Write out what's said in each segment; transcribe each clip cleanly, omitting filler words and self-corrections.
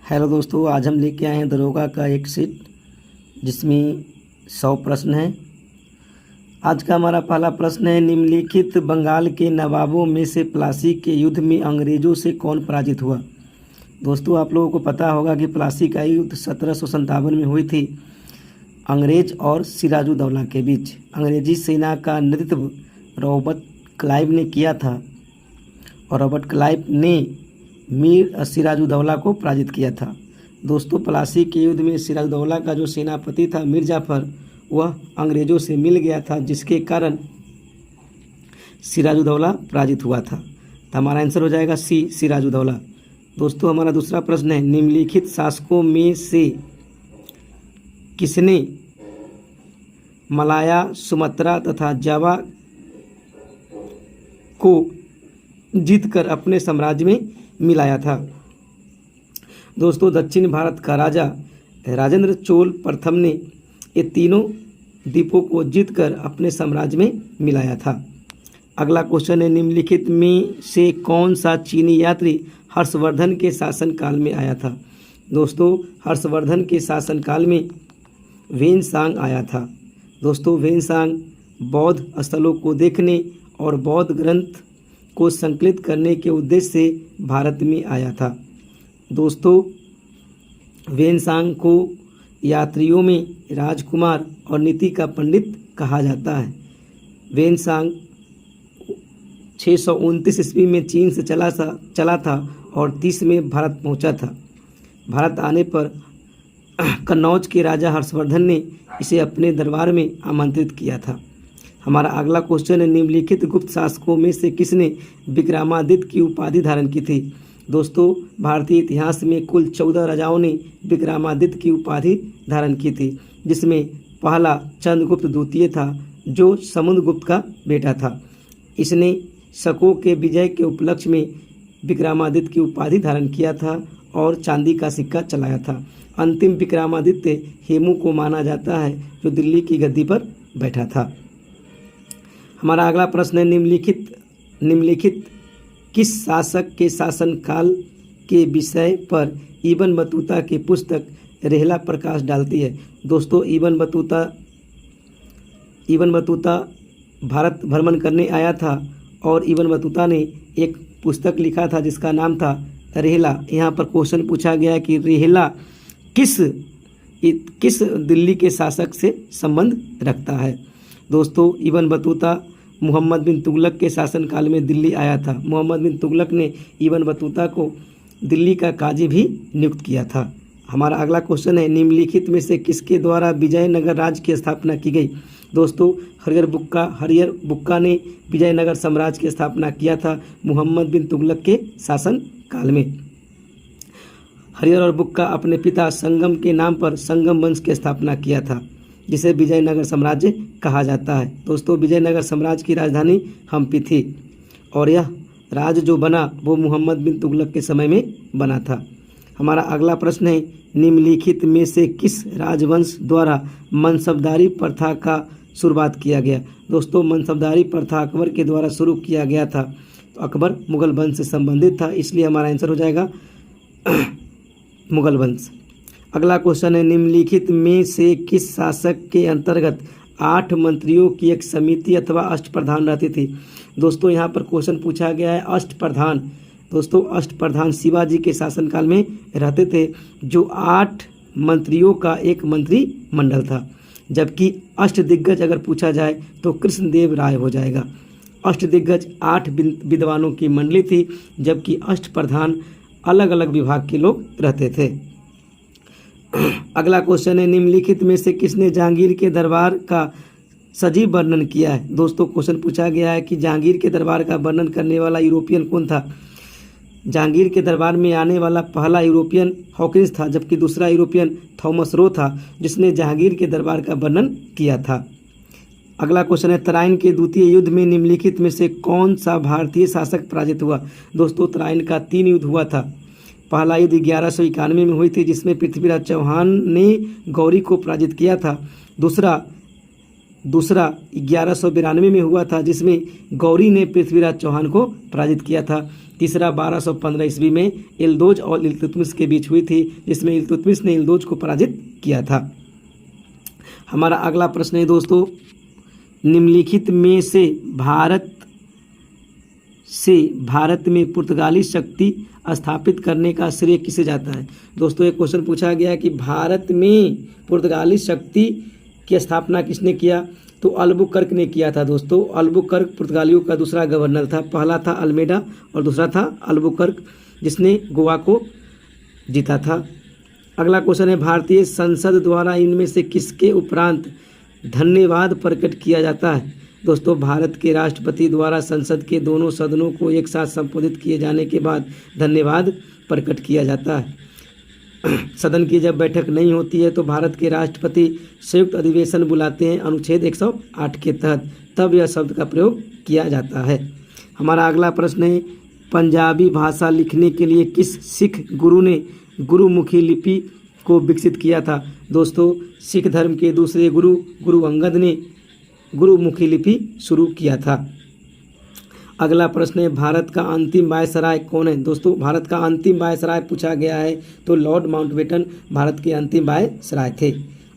Hello दोस्तों, आज हम लेके आए हैं दरोगा का एक सेट जिसमें 100 प्रश्न हैं। आज का हमारा पहला प्रश्न है, निम्नलिखित बंगाल के नवाबों में से प्लासी के युद्ध में अंग्रेज़ों से कौन पराजित हुआ। दोस्तों, आप लोगों को पता होगा कि प्लासी का युद्ध 1757 में हुई थी अंग्रेज और सिराजुद्दौला के बीच। अंग्रेजी सेना का नेतृत्व रॉबर्ट क्लाइव ने किया था और रॉबर्ट क्लाइव ने मीर सिराजुद्दौला को पराजित किया था। दोस्तों, प्लासी के युद्ध में सिराजुद्दौला का जो सेनापति था मीर जाफर, वह अंग्रेज़ों से मिल गया था, जिसके कारण सिराजुद्दौला पराजित हुआ था। तो हमारा आंसर हो जाएगा सी, सिराजुद्दौला। दोस्तों, हमारा दूसरा प्रश्न है, निम्नलिखित शासकों में से किसने मलाया, सुमात्रा तथा जावा को जीतकर अपने साम्राज्य में मिलाया था। दोस्तों, दक्षिण भारत का राजा राजेंद्र चोल प्रथम ने ये तीनों द्वीपों को जीतकर अपने साम्राज्य में मिलाया था। अगला क्वेश्चन है, निम्नलिखित में से कौन सा चीनी यात्री हर्षवर्धन के शासनकाल में आया था। दोस्तों, हर्षवर्धन के शासनकाल में वेनसांग आया था। दोस्तों, वेनसांग बौद्ध स्थलों को देखने और बौद्ध ग्रंथ को संकलित करने के उद्देश्य से भारत में आया था। दोस्तों, वेनसांग को यात्रियों में राजकुमार और नीति का पंडित कहा जाता है। वेनसांग 629 ईस्वी में चीन से चला था और 30 में भारत पहुंचा था। भारत आने पर कन्नौज के राजा हर्षवर्धन ने इसे अपने दरबार में आमंत्रित किया था। हमारा अगला क्वेश्चन है, निम्नलिखित गुप्त शासकों में से किसने विक्रमादित्य की उपाधि धारण की थी। दोस्तों, भारतीय इतिहास में कुल 14 राजाओं ने विक्रमादित्य की उपाधि धारण की थी, जिसमें पहला चंद्रगुप्त द्वितीय था, जो समुद्रगुप्त का बेटा था। इसने शकों के विजय के उपलक्ष्य में विक्रमादित्य की उपाधि धारण किया था और चांदी का सिक्का चलाया था। अंतिम विक्रमादित्य हेमू को माना जाता है, जो दिल्ली की गद्दी पर बैठा था। हमारा अगला प्रश्न है, निम्नलिखित किस शासक के शासनकाल के विषय पर इब्न बतूता की पुस्तक रेहला प्रकाश डालती है। दोस्तों, इब्न बतूता भारत भ्रमण करने आया था और इब्न बतूता ने एक पुस्तक लिखा था जिसका नाम था रेहला। यहाँ पर क्वेश्चन पूछा गया कि रेहला किस दिल्ली के शासक से संबंध रखता है। दोस्तों, इब्न बतूता मोहम्मद बिन तुगलक के शासनकाल में दिल्ली आया था। मोहम्मद बिन तुगलक ने इब्न बतूता को दिल्ली का काजी भी नियुक्त किया था। हमारा अगला क्वेश्चन है, निम्नलिखित में से किसके द्वारा विजयनगर राज्य की स्थापना की गई। दोस्तों, हरियर बुक्का ने विजयनगर साम्राज्य की स्थापना किया था मोहम्मद बिन तुगलक के शासन काल में। हरियर और बुक्का अपने पिता संगम के नाम पर संगम वंश की स्थापना किया था, जिसे विजयनगर साम्राज्य कहा जाता है। दोस्तों, विजयनगर साम्राज्य की राजधानी हम्पी थी और यह राज्य जो बना वो मोहम्मद बिन तुगलक के समय में बना था। हमारा अगला प्रश्न है, निम्नलिखित में से किस राजवंश द्वारा मनसबदारी प्रथा का शुरुआत किया गया। दोस्तों, मनसबदारी प्रथा अकबर के द्वारा शुरू किया गया था। तो अकबर मुगल वंश से संबंधित था, इसलिए हमारा आंसर हो जाएगा मुगल वंश। अगला क्वेश्चन है, निम्नलिखित में से किस शासक के अंतर्गत 8 मंत्रियों की एक समिति अथवा अष्टप्रधान रहती थी। दोस्तों, यहाँ पर क्वेश्चन पूछा गया है अष्टप्रधान। दोस्तों, अष्टप्रधान शिवाजी के शासनकाल में रहते थे, जो 8 मंत्रियों का एक मंत्रिमंडल था। जबकि अष्टदिग्गज अगर पूछा जाए तो कृष्णदेव राय हो जाएगा। अष्टदिग्गज 8 विद्वानों की मंडली थी, जबकि अष्टप्रधान अलग अलग विभाग के लोग रहते थे। अगला क्वेश्चन है, निम्नलिखित में से किसने जहांगीर के दरबार का सजीव वर्णन किया है। दोस्तों, क्वेश्चन पूछा गया है कि जहांगीर के दरबार का वर्णन करने वाला यूरोपियन कौन था। जहांगीर के दरबार में आने वाला पहला यूरोपियन हॉकिंस था, जबकि दूसरा यूरोपियन थॉमस रो था, जिसने जहांगीर के दरबार का वर्णन किया था। अगला क्वेश्चन है, तराइन के द्वितीय युद्ध में निम्नलिखित में से कौन सा भारतीय शासक पराजित हुआ। दोस्तों, तराइन का 3 युद्ध हुआ था। पहला युद्ध 1191 में हुई थी, जिसमें पृथ्वीराज चौहान ने गौरी को पराजित किया था। दूसरा दूसरा 1192 में हुआ था जिसमें गौरी ने पृथ्वीराज चौहान को पराजित किया था। तीसरा 1215 ईस्वी में इल्दोज और इल्तुतमिश के बीच हुई थी जिसमें इल्तुतमिश ने इल्दोज को पराजित किया था। हमारा अगला प्रश्न है दोस्तों, निम्नलिखित में से भारत में पुर्तगाली शक्ति स्थापित करने का श्रेय किसे जाता है। दोस्तों एक क्वेश्चन पूछा गया कि भारत में पुर्तगाली शक्ति की स्थापना किसने किया, तो अल्बुकर्क ने किया था। दोस्तों अल्बुकर्क पुर्तगालियों का दूसरा गवर्नर था, पहला था अल्मेडा और दूसरा था अल्बुकर्क जिसने गोवा को जीता था। अगला क्वेश्चन है, भारतीय संसद द्वारा इनमें से किसके उपरांत धन्यवाद प्रकट किया जाता है। दोस्तों भारत के राष्ट्रपति द्वारा संसद के दोनों सदनों को एक साथ संबोधित किए जाने के बाद धन्यवाद प्रकट किया जाता है। सदन की जब बैठक नहीं होती है तो भारत के राष्ट्रपति संयुक्त अधिवेशन बुलाते हैं अनुच्छेद 108 के तहत, तब यह शब्द का प्रयोग किया जाता है। हमारा अगला प्रश्न है, पंजाबी भाषा लिखने के लिए किस सिख गुरु ने गुरुमुखी लिपि को विकसित किया था। दोस्तों सिख धर्म के दूसरे गुरु अंगद ने गुरुमुखी लिपि शुरू किया था। अगला प्रश्न है, भारत का अंतिम वायसराय कौन है। दोस्तों भारत का अंतिम वायसराय पूछा गया है तो लॉर्ड माउंटबेटन भारत के अंतिम वायसराय थे।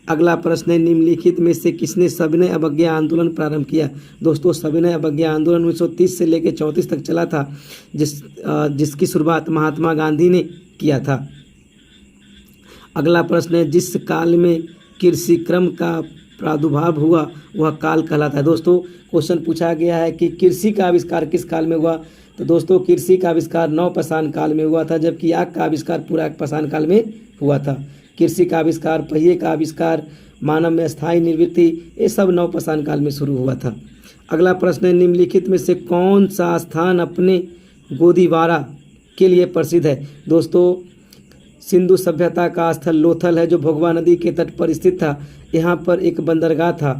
अगला प्रश्न है, निम्नलिखित में से किसने सविनय अवज्ञा आंदोलन प्रारंभ किया। दोस्तों सविनय अवज्ञा आंदोलन 1930 से लेकर 34 तक चला था जिसकी शुरुआत महात्मा गांधी ने किया था। अगला प्रश्न है, जिस काल में कृषि क्रम का प्रादुर्भाव हुआ वह काल कहलाता है। दोस्तों क्वेश्चन पूछा गया है कि कृषि का आविष्कार किस काल में हुआ, तो दोस्तों कृषि का आविष्कार नवपाषाण काल में हुआ था, जबकि आग का आविष्कार पूरा पाषाण काल में हुआ था। कृषि का आविष्कार, पहिए का आविष्कार, मानव में स्थायी निवृत्ति, ये सब नवपाषाण काल में शुरू हुआ था। अगला प्रश्न है, निम्नलिखित में से कौन सा स्थान अपने गोदीबारा के लिए प्रसिद्ध है। दोस्तों सिंधु सभ्यता का स्थल लोथल है जो भोगवा नदी के तट पर स्थित था। यहाँ पर एक बंदरगाह था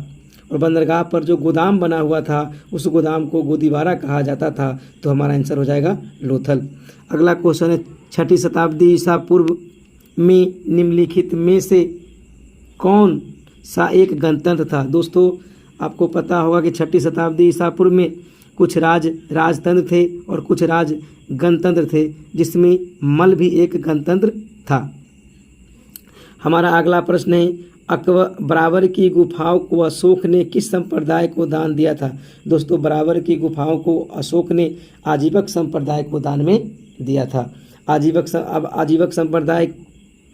और बंदरगाह पर जो गोदाम बना हुआ था उस गोदाम को गोदीबारा कहा जाता था, तो हमारा आंसर हो जाएगा लोथल। अगला क्वेश्चन है, 6ठी शताब्दी ईसा पूर्व में निम्नलिखित में से कौन सा एक गणतंत्र था। दोस्तों आपको पता होगा कि 6ठी शताब्दी ईसा पूर्व में कुछ राजतंत्र थे और कुछ राज गणतंत्र थे जिसमें मल भी एक गणतंत्र था। हमारा अगला प्रश्न है, बराबर की गुफाओं को अशोक ने किस संप्रदाय को दान दिया था। दोस्तों बराबर की गुफाओं को अशोक ने आजीवक संप्रदाय को दान में दिया था। आजीवक संप्रदाय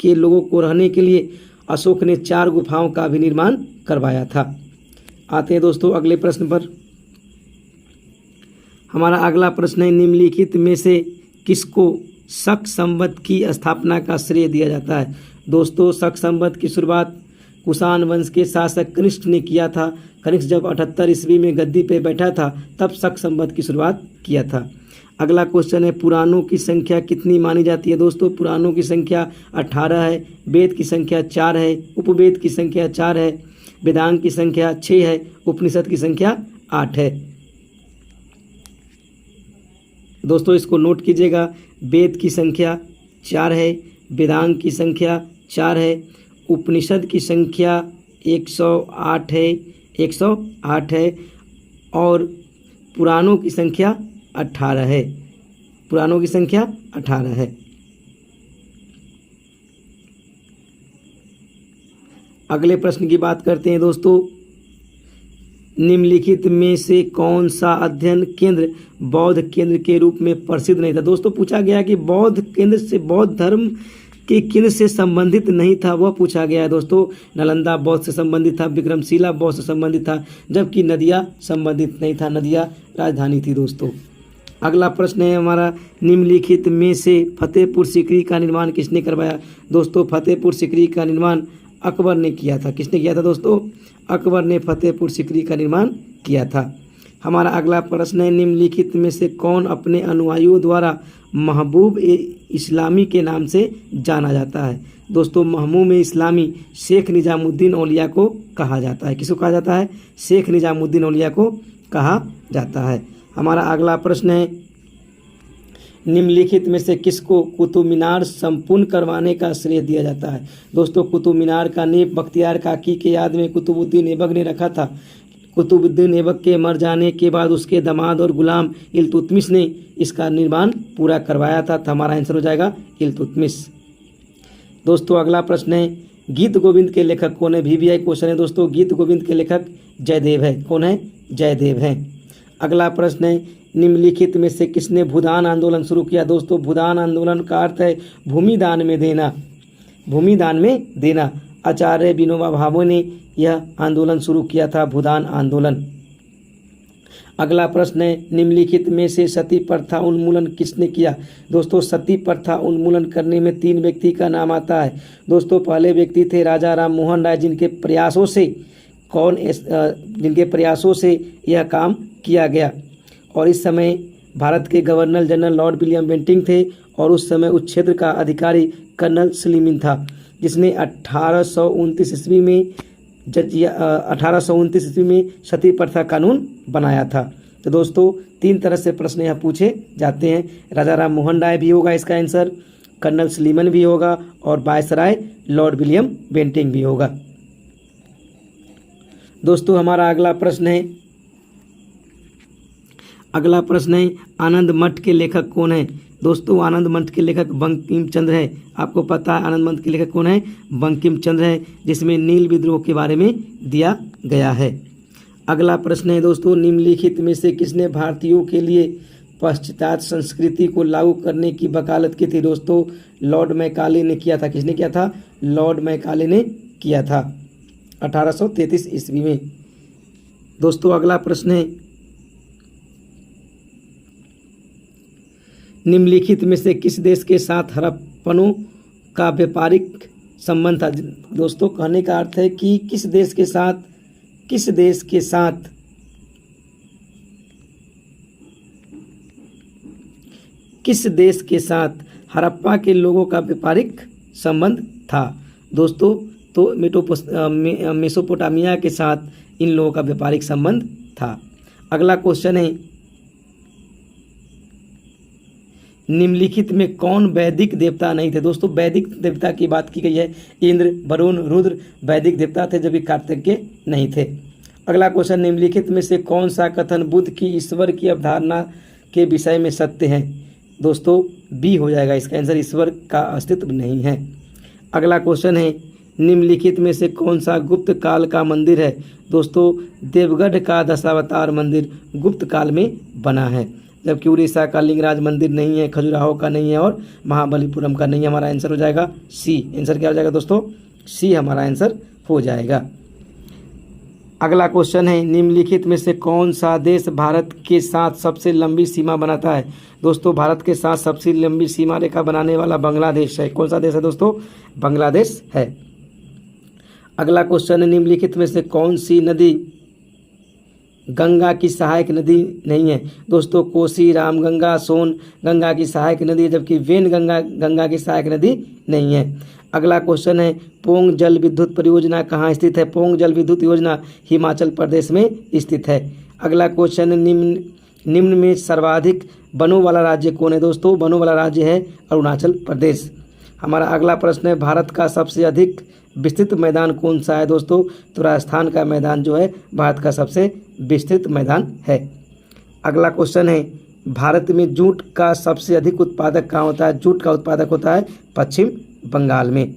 के लोगों को रहने के लिए अशोक ने 4 गुफाओं का भी निर्माण करवाया था। आते हैं दोस्तों अगले प्रश्न पर। हमारा अगला प्रश्न है, निम्नलिखित में से किसको शक संवत की स्थापना का श्रेय दिया जाता है। दोस्तों शक संवत की शुरुआत कुषाण वंश के शासक कनिष्क ने किया था। कनिष्क जब 78 ईस्वी में गद्दी पे बैठा था तब शक संवत की शुरुआत किया था। अगला क्वेश्चन है, पुराणों की संख्या कितनी मानी जाती है। दोस्तों पुराणों की संख्या 18 है, वेद की संख्या 4 है, उपवेद की संख्या 4 है, वेदांग की संख्या 6 है, उपनिषद की संख्या 8 है। दोस्तों इसको नोट कीजिएगा, वेद की संख्या 4 है, वेदांग की संख्या 4 है, उपनिषद की संख्या 108 है और पुराणों की संख्या 18 है। पुराणों की संख्या 18 है। अगले प्रश्न की बात करते हैं दोस्तों, निम्नलिखित में से कौन सा अध्ययन केंद्र बौद्ध केंद्र के रूप में प्रसिद्ध नहीं था। दोस्तों पूछा गया कि बौद्ध केंद्र से बौद्ध धर्म के केंद्र से संबंधित नहीं था, वह पूछा गया है। दोस्तों नालंदा बौद्ध से संबंधित था, विक्रमशिला बौद्ध से संबंधित था, जबकि नदिया संबंधित नहीं था, नदिया राजधानी थी। दोस्तों अगला प्रश्न है हमारा, निम्नलिखित में से फतेहपुर सीकरी का निर्माण किसने करवाया। दोस्तों फतेहपुर सीकरी का निर्माण अकबर ने किया था। किसने किया था दोस्तों? अकबर ने फतेहपुर सीकरी का निर्माण किया था। हमारा अगला प्रश्न है, निम्नलिखित में से कौन अपने अनुयायियों द्वारा महबूब इस्लामी के नाम से जाना जाता है। दोस्तों महबूब इस्लामी शेख निजामुद्दीन औलिया को कहा जाता है। किसको कहा जाता है? शेख निजामुद्दीन औलिया को कहा जाता है। हमारा अगला प्रश्न है, निम्नलिखित में से किसको कुतुब मीनार संपूर्ण करवाने का श्रेय दिया जाता है। दोस्तों कुतुब मीनार का नींव बख्तियार काकी के याद में कुतुबुद्दीन ऐबक ने रखा था। कुतुबुद्दीन ऐबक के मर जाने के बाद उसके दामाद और गुलाम इल्तुतमिश ने इसका निर्माण पूरा करवाया था। हमारा आंसर हो जाएगा इल्तुतमिश। दोस्तों अगला प्रश्न है, गीत गोविंद के लेखक कौन है? VVI क्वेश्चन है दोस्तों। गीत गोविंद के लेखक जयदेव है। कौन है? जयदेव है। अगला प्रश्न है, निम्नलिखित में से किसने भूदान आंदोलन शुरू किया? दोस्तों भूदान आंदोलन का अर्थ है भूमि दान में देना, भूमि दान में देना। आचार्य विनोबा भावे ने यह आंदोलन शुरू किया था, भूदान आंदोलन। अगला प्रश्न है, निम्नलिखित में से सती प्रथा उन्मूलन किसने किया? दोस्तों सती प्रथा उन्मूलन करने में 3 व्यक्ति का नाम आता है। दोस्तों पहले व्यक्ति थे राजा राम मोहन राय, जिनके प्रयासों से यह काम किया गया। और इस समय भारत के governor general Lord William Bentinck थे और उस समय उस क्षेत्र का अधिकारी कर्नल स्लीमिन था, जिसने 1829 ईस्वी में सती प्रथा कानून बनाया था। तो दोस्तों 3 तरह से प्रश्न यहाँ पूछे जाते हैं। राजा राम मोहन राय भी होगा इसका आंसर, कर्नल स्लीमन भी होगा और वायसराय लॉर्ड विलियम बेंटिंक भी होगा। दोस्तों हमारा अगला प्रश्न है आनंद मठ के लेखक कौन है? दोस्तों आनंद मठ के लेखक बंकिम चंद्र है। आपको पता है आनंद मठ के लेखक कौन है? बंकिम चंद्र है, जिसमें नील विद्रोह के बारे में दिया गया है। अगला प्रश्न है दोस्तों, निम्नलिखित में से किसने भारतीयों के लिए पाश्चात्य संस्कृति को लागू करने की वकालत की थी? दोस्तों लॉर्ड मैकाले ने किया था। किसने किया था? लॉर्ड मैकाले ने किया था 1833 ईस्वी में। दोस्तों अगला प्रश्न है, निम्नलिखित में से किस देश के साथ हड़प्पनों का व्यापारिक संबंध था? दोस्तों कहने का अर्थ है कि किस देश के साथ हड़प्पा के लोगों का व्यापारिक संबंध था? दोस्तों तो मेसोपोटामिया के साथ इन लोगों का व्यापारिक संबंध था। अगला क्वेश्चन है, निम्नलिखित में कौन वैदिक देवता नहीं थे? दोस्तों वैदिक देवता की बात की गई है, इंद्र, वरुण, रुद्र वैदिक देवता थे, जबकि कार्तिकेय नहीं थे। अगला क्वेश्चन, निम्नलिखित में से कौन सा कथन बुद्ध की ईश्वर की अवधारणा के विषय में सत्य है? दोस्तों बी हो जाएगा इसका आंसर, ईश्वर का अस्तित्व नहीं है। अगला क्वेश्चन है, निम्नलिखित में से कौन सा गुप्त काल का मंदिर है? दोस्तों देवगढ़ का दशावतार मंदिर गुप्त काल में बना है, जबकि उड़ीसा का लिंगराज मंदिर नहीं है, खजुराहो का नहीं है और महाबलीपुरम का नहीं है। हमारा आंसर हो जाएगा सी। आंसर क्या हो जाएगा दोस्तों? सी हमारा आंसर हो जाएगा। अगला क्वेश्चन है, निम्नलिखित में से कौन सा देश भारत के साथ सबसे लंबी सीमा बनाता है? दोस्तों भारत के साथ सबसे लंबी सीमा रेखा बनाने वाला बांग्लादेश है। कौन सा देश है दोस्तों? बांग्लादेश है। अगला क्वेश्चन है, निम्नलिखित में से कौन सी नदी गंगा की सहायक नदी नहीं है? दोस्तों कोसी, रामगंगा, सोन गंगा की सहायक नदी है, जबकि वेन गंगा की सहायक नदी नहीं है। अगला क्वेश्चन है, पोंग जल विद्युत परियोजना कहाँ स्थित है? पोंग जल विद्युत योजना हिमाचल प्रदेश में स्थित है। अगला क्वेश्चन, निम्न में सर्वाधिक वनों वाला राज्य कौन है? दोस्तों वनों वाला राज्य है अरुणाचल प्रदेश। हमारा अगला प्रश्न है, भारत का सबसे अधिक विस्तृत मैदान कौन सा है? दोस्तों तो राजस्थान का मैदान जो है भारत का सबसे विस्तृत मैदान है। अगला क्वेश्चन है, भारत में जूट का सबसे अधिक उत्पादक कहाँ होता है? जूट का उत्पादक होता है पश्चिम बंगाल में।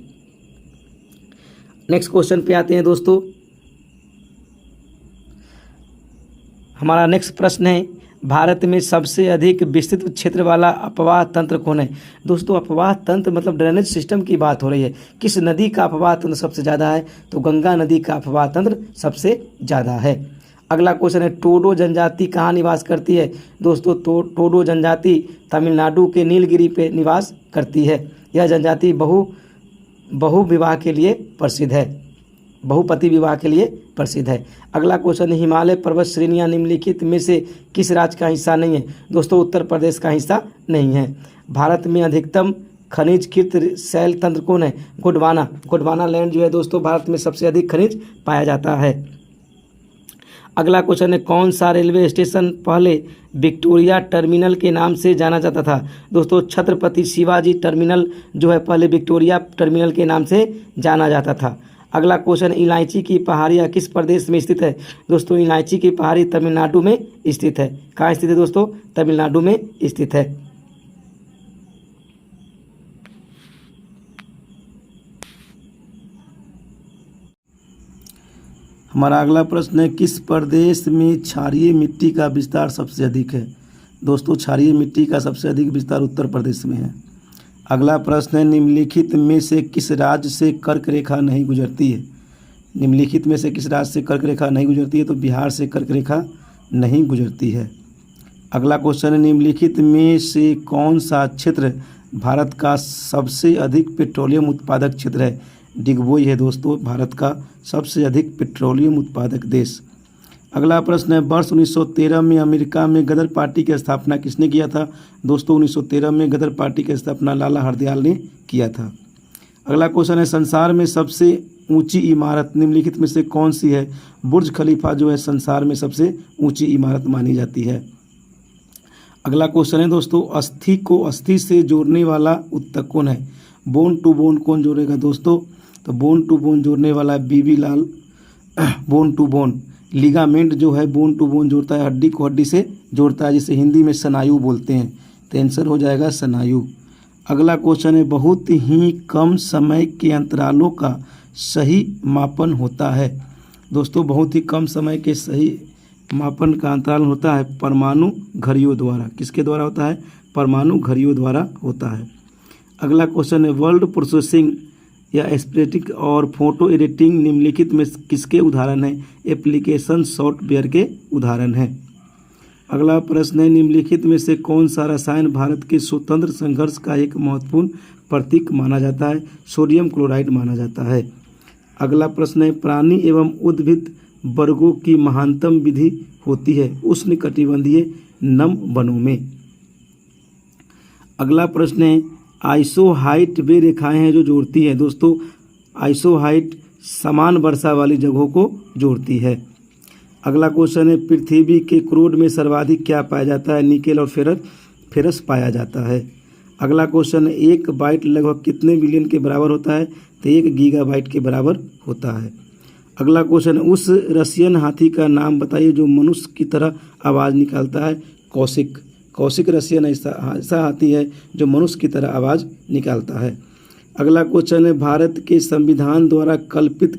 नेक्स्ट क्वेश्चन पे आते हैं दोस्तों। हमारा नेक्स्ट प्रश्न है, भारत में सबसे अधिक विस्तृत क्षेत्र वाला अपवाह तंत्र कौन है? दोस्तों अपवाह तंत्र मतलब ड्रेनेज सिस्टम की बात हो रही है। किस नदी का अपवाह तंत्र सबसे ज़्यादा है? तो गंगा नदी का अपवाह तंत्र सबसे ज़्यादा है। अगला क्वेश्चन है, टोडो जनजाति कहाँ निवास करती है? दोस्तों टोडो जनजाति तमिलनाडु के नीलगिरी पे निवास करती है। यह जनजाति बहुविवाह के लिए प्रसिद्ध है, बहुपति विवाह के लिए प्रसिद्ध है। अगला क्वेश्चन, हिमालय पर्वत श्रेणियाँ निम्नलिखित में से किस राज्य का हिस्सा नहीं है? दोस्तों उत्तर प्रदेश का हिस्सा नहीं है। भारत में अधिकतम खनिजकृत शैल तंत्र कौन है? गोंडवाना लैंड जो है दोस्तों भारत में सबसे अधिक खनिज पाया जाता है। अगला क्वेश्चन है, कौन सा रेलवे स्टेशन पहले विक्टोरिया टर्मिनल के नाम से जाना जाता था? दोस्तों छत्रपति शिवाजी टर्मिनल जो है पहले विक्टोरिया टर्मिनल के नाम से जाना जाता था। अगला क्वेश्चन, इलायची की पहाड़ियाँ किस प्रदेश में स्थित है? दोस्तों इलायची की पहाड़ी तमिलनाडु में स्थित है। कहाँ स्थित है दोस्तों? तमिलनाडु में स्थित है। हमारा अगला प्रश्न है, किस प्रदेश में क्षारीय मिट्टी का विस्तार सबसे अधिक है? दोस्तों क्षारीय मिट्टी का सबसे अधिक विस्तार उत्तर प्रदेश में है। अगला प्रश्न है, निम्नलिखित में से किस राज्य से कर्क रेखा नहीं गुजरती है? निम्नलिखित में से किस राज्य से कर्क रेखा नहीं गुजरती है? तो बिहार से कर्क रेखा नहीं गुजरती है। अगला क्वेश्चन है, निम्नलिखित में से कौन सा क्षेत्र भारत का सबसे अधिक पेट्रोलियम उत्पादक क्षेत्र है? डिगबोई है दोस्तों भारत का सबसे अधिक पेट्रोलियम उत्पादक देश। अगला प्रश्न है, वर्ष 1913 में अमेरिका में गदर पार्टी की स्थापना किसने किया था? दोस्तों 1913 में गदर पार्टी की स्थापना लाला हरदयाल ने किया था। अगला क्वेश्चन है, संसार में सबसे ऊंची इमारत निम्नलिखित में से कौन सी है? बुर्ज खलीफा जो है संसार में सबसे ऊंची इमारत मानी जाती है। अगला क्वेश्चन है दोस्तों, अस्थि को अस्थि से जोड़ने वाला ऊतक कौन है? बोन टू बोन कौन जोड़ेगा दोस्तों? तो बोन टू बोन जोड़ने वाला बीबी लाल। बोन टू बोन लिगामेंट जो है बोन टू बोन जोड़ता है, हड्डी को हड्डी से जोड़ता है, जिसे हिंदी में स्नायु बोलते हैं। तो आंसर हो जाएगा स्नायु। अगला क्वेश्चन है, बहुत ही कम समय के अंतरालों का सही मापन होता है? दोस्तों बहुत ही कम समय के सही मापन का अंतराल होता है परमाणु घड़ियों द्वारा। किसके द्वारा होता है? परमाणु घड़ियों द्वारा होता है। अगला क्वेश्चन है, वर्ड प्रोसेसिंग या स्प्रेटिक और फोटो एडिटिंग निम्नलिखित में किसके उदाहरण हैं? एप्लीकेशन सॉफ्टवेयर के उदाहरण हैं। अगला प्रश्न है, निम्नलिखित में से कौन सा रसायन भारत के स्वतंत्र संघर्ष का एक महत्वपूर्ण प्रतीक माना जाता है? सोडियम क्लोराइड माना जाता है। अगला प्रश्न है, प्राणी एवं उद्भिद वर्गों की महानतम विधि होती है उष्णकटिबंधीय नम वनों में। अगला प्रश्न है, आइसोहाइट वे रेखाएं हैं जो जोड़ती हैं। दोस्तों आइसोहाइट समान वर्षा वाली जगहों को जोड़ती है। अगला क्वेश्चन है, पृथ्वी के क्रोड में सर्वाधिक क्या पाया जाता है? निकेल और फेरस पाया जाता है। अगला क्वेश्चन है, 1 बाइट लगभग कितने बिलियन के बराबर होता है? तो 1 गीगाबाइट के बराबर होता है। अगला क्वेश्चन है, उस रशियन हाथी का नाम बताइए जो मनुष्य की तरह आवाज़ निकालता है? कौशिक। कौशिक रशियन ऐसा हाथी है जो मनुष्य की तरह आवाज़ निकालता है। अगला क्वेश्चन है, भारत के संविधान द्वारा कल्पित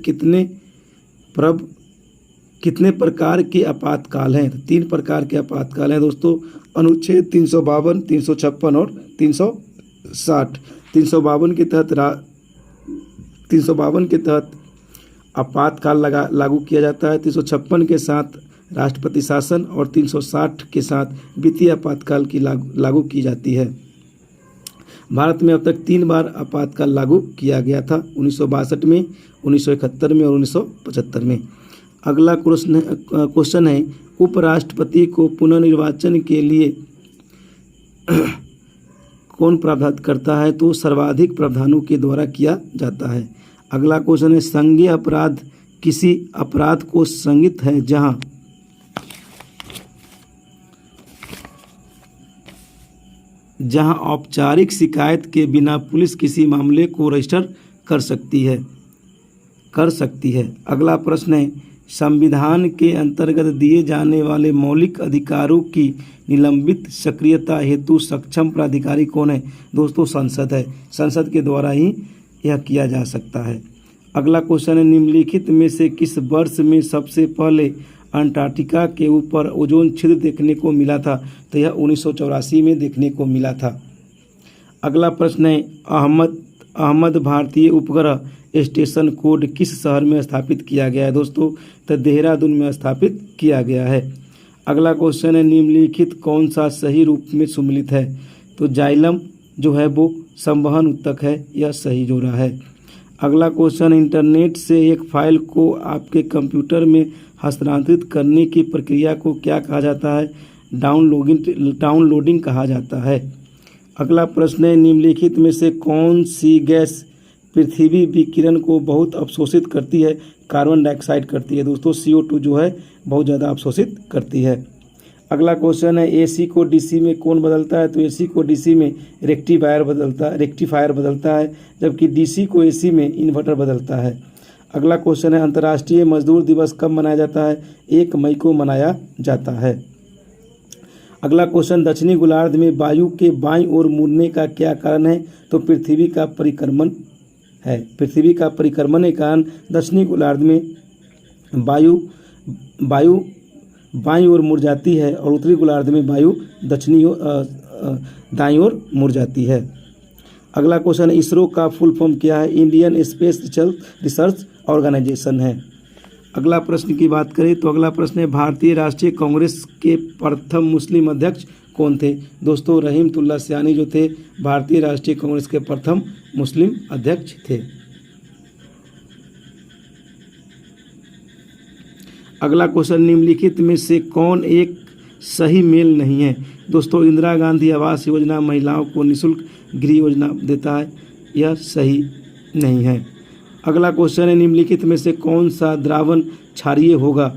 कितने प्रकार के आपातकाल हैं? तो 3 प्रकार के आपातकाल हैं दोस्तों, अनुच्छेद 352, 356 और 360। 352 के तहत आपातकाल लागू किया जाता है। 356 के साथ राष्ट्रपति शासन और 360 के साथ वित्तीय आपातकाल की लागू की जाती है। भारत में अब तक 3 बार आपातकाल लागू किया गया था, 1962 में, 1971 में और 1975 में। अगला क्वेश्चन है, उपराष्ट्रपति को पुनर्निर्वाचन के लिए कौन प्रावधान करता है? तो सर्वाधिक प्रावधानों के द्वारा किया जाता है। अगला क्वेश्चन है, संज्ञेय अपराध किसी अपराध को संज्ञित है जहां औपचारिक शिकायत के बिना पुलिस किसी मामले को रजिस्टर कर सकती है। अगला प्रश्न है, संविधान के अंतर्गत दिए जाने वाले मौलिक अधिकारों की निलंबित सक्रियता हेतु सक्षम प्राधिकारी कौन है? दोस्तों संसद है। संसद के द्वारा ही यह किया जा सकता है। अगला क्वेश्चन है, निम्नलिखित में से किस वर्ष में सबसे पहले अंटार्कटिका के ऊपर ओजोन छिद्र देखने को मिला था? तो यह 1984 में देखने को मिला था। अगला प्रश्न है, अहमद भारतीय उपग्रह स्टेशन कोड किस शहर में स्थापित किया गया है? दोस्तों तो देहरादून में स्थापित किया गया है। अगला क्वेश्चन है, निम्नलिखित कौन सा सही रूप में सम्मिलित है? तो जाइलम जो है वो संवहन ऊतक है, यह सही जोड़ा है। अगला क्वेश्चन, इंटरनेट से एक फाइल को आपके कंप्यूटर में हस्तांतरित करने की प्रक्रिया को क्या कहा जाता है? डाउनलोडिंग कहा जाता है। अगला प्रश्न है, निम्नलिखित में से कौन सी गैस पृथ्वी विकिरण को बहुत अवशोषित करती है? कार्बन डाइऑक्साइड करती है। दोस्तों CO2 जो है बहुत ज़्यादा अवशोषित करती है। अगला क्वेश्चन है, AC को DC में कौन बदलता है? तो AC को DC में रेक्टिफायर बदलता है, जबकि DC को AC में इन्वर्टर बदलता है। अगला क्वेश्चन है अंतर्राष्ट्रीय मजदूर दिवस कब मनाया जाता है? 1 मई को मनाया जाता है। अगला क्वेश्चन दक्षिणी गोलार्ध में वायु के बाईं ओर मुड़ने का क्या कारण है? तो पृथ्वी का परिक्रमण है। पृथ्वी का परिक्रमण के कारण दक्षिणी गोलार्ध में वायु बाईं ओर मुड़ जाती है और उत्तरी गोलार्ध में वायु दाईं ओर मुड़ जाती है। अगला क्वेश्चन इसरो का फुल फॉर्म क्या है? इंडियन स्पेस रिसर्च ऑर्गेनाइजेशन है। अगला प्रश्न की बात करें तो अगला प्रश्न है भारतीय राष्ट्रीय कांग्रेस के प्रथम मुस्लिम अध्यक्ष कौन थे? दोस्तों रहीमतुल्लाह सियानी जो थे भारतीय राष्ट्रीय कांग्रेस के प्रथम मुस्लिम अध्यक्ष थे। अगला क्वेश्चन निम्नलिखित में से कौन एक सही मेल नहीं है? दोस्तों इंदिरा गांधी आवास योजना महिलाओं को निःशुल्क गृह योजना देता है, यह सही नहीं है। अगला क्वेश्चन है निम्नलिखित में से कौन सा द्रावण क्षारीय होगा?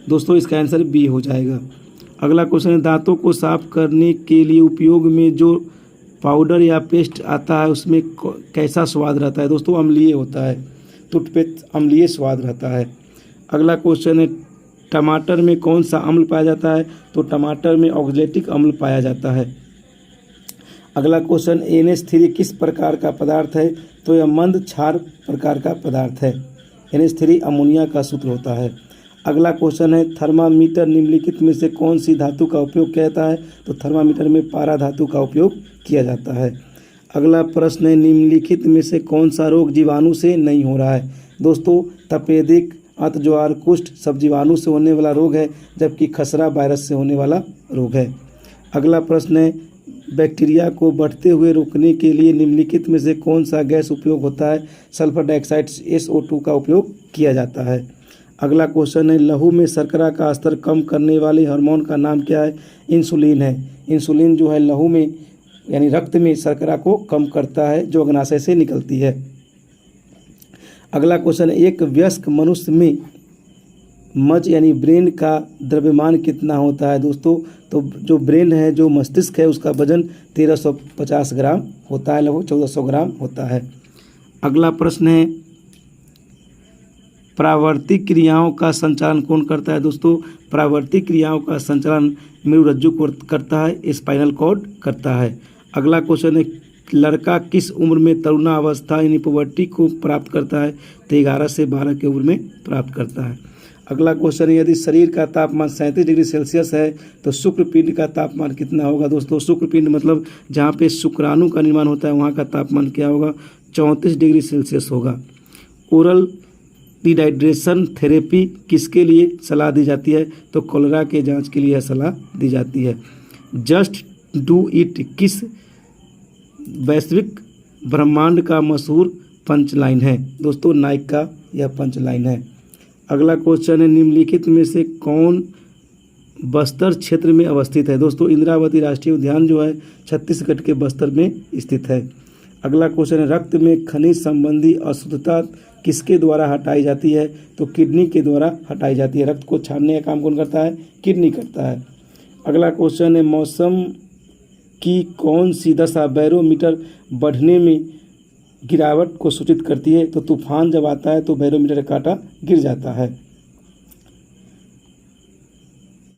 दोस्तों इसका आंसर बी हो जाएगा। अगला क्वेश्चन है दांतों को साफ करने के लिए उपयोग में जो पाउडर या पेस्ट आता है उसमें कैसा स्वाद रहता है? दोस्तों अम्लीय होता है, टूथपेस्ट अम्लीय स्वाद रहता है। अगला क्वेश्चन है टमाटर में कौन सा अम्ल पाया जाता है? तो टमाटर में ऑक्जेलिक अम्ल पाया जाता है। अगला क्वेश्चन NH3 किस प्रकार का पदार्थ है? तो यह मंद क्षार प्रकार का पदार्थ है। NH3 अमोनिया का सूत्र होता है। अगला क्वेश्चन है थर्मामीटर निम्नलिखित में से कौन सी धातु का उपयोग किया जाता है? तो थर्मामीटर में पारा धातु का उपयोग किया जाता है। अगला प्रश्न है निम्नलिखित में से कौन सा रोग जीवाणु से नहीं हो रहा है? दोस्तों तपेदिक अंतज्वार कुष्ठ सब जीवाणु से होने वाला रोग है, जबकि खसरा वायरस से होने वाला रोग है। अगला प्रश्न है बैक्टीरिया को बढ़ते हुए रोकने के लिए निम्नलिखित में से कौन सा गैस उपयोग होता है? सल्फर डाइऑक्साइड SO2 का उपयोग किया जाता है। अगला क्वेश्चन है लहू में शर्करा का स्तर कम करने वाले हार्मोन का नाम क्या है? इंसुलिन है। इंसुलिन जो है लहू में यानी रक्त में शर्करा को कम करता है जो अग्नाशय से निकलती है। अगला क्वेश्चन है एक वयस्क मनुष्य में मज यानी ब्रेन का द्रव्यमान कितना होता है? दोस्तों तो जो ब्रेन है जो मस्तिष्क है उसका वजन 1350 ग्राम होता है, लगभग 1400 ग्राम होता है। अगला प्रश्न है प्रावर्तिक क्रियाओं का संचालन कौन करता है? दोस्तों प्रावर्तिक क्रियाओं का संचालन मेरुरज्जु करता है, स्पाइनल कॉर्ड करता है। अगला क्वेश्चन है लड़का किस उम्र में तरुणावस्था यानी पुबर्टी को प्राप्त करता है? तो 11 से 12 की उम्र में प्राप्त करता है। अगला क्वेश्चन है यदि शरीर का तापमान 37 डिग्री सेल्सियस है तो शुक्रपिंड का तापमान कितना होगा? दोस्तों शुक्रपिंड मतलब जहाँ पे शुक्राणु का निर्माण होता है वहाँ का तापमान क्या होगा? 34 डिग्री सेल्सियस होगा। ओरल डिहाइड्रेशन थेरेपी किसके लिए सलाह दी जाती है? तो कोलेरा के जांच के लिए सलाह दी जाती है। जस्ट डू इट किस वैश्विक ब्रह्मांड का मशहूर पंचलाइन है? दोस्तों नाइक का यह पंचलाइन है। अगला क्वेश्चन है निम्नलिखित में से कौन बस्तर क्षेत्र में अवस्थित है? दोस्तों इंद्रावती राष्ट्रीय उद्यान जो है छत्तीसगढ़ के बस्तर में स्थित है। अगला क्वेश्चन है रक्त में खनिज संबंधी अशुद्धता किसके द्वारा हटाई जाती है? तो किडनी के द्वारा हटाई जाती है। रक्त को छानने का काम कौन करता है? किडनी करता है। अगला क्वेश्चन है मौसम की कौन सी दशा बैरोमीटर बढ़ने में गिरावट को सूचित करती है? तो तूफान जब आता है तो बैरोमीटर का कांटा गिर जाता है।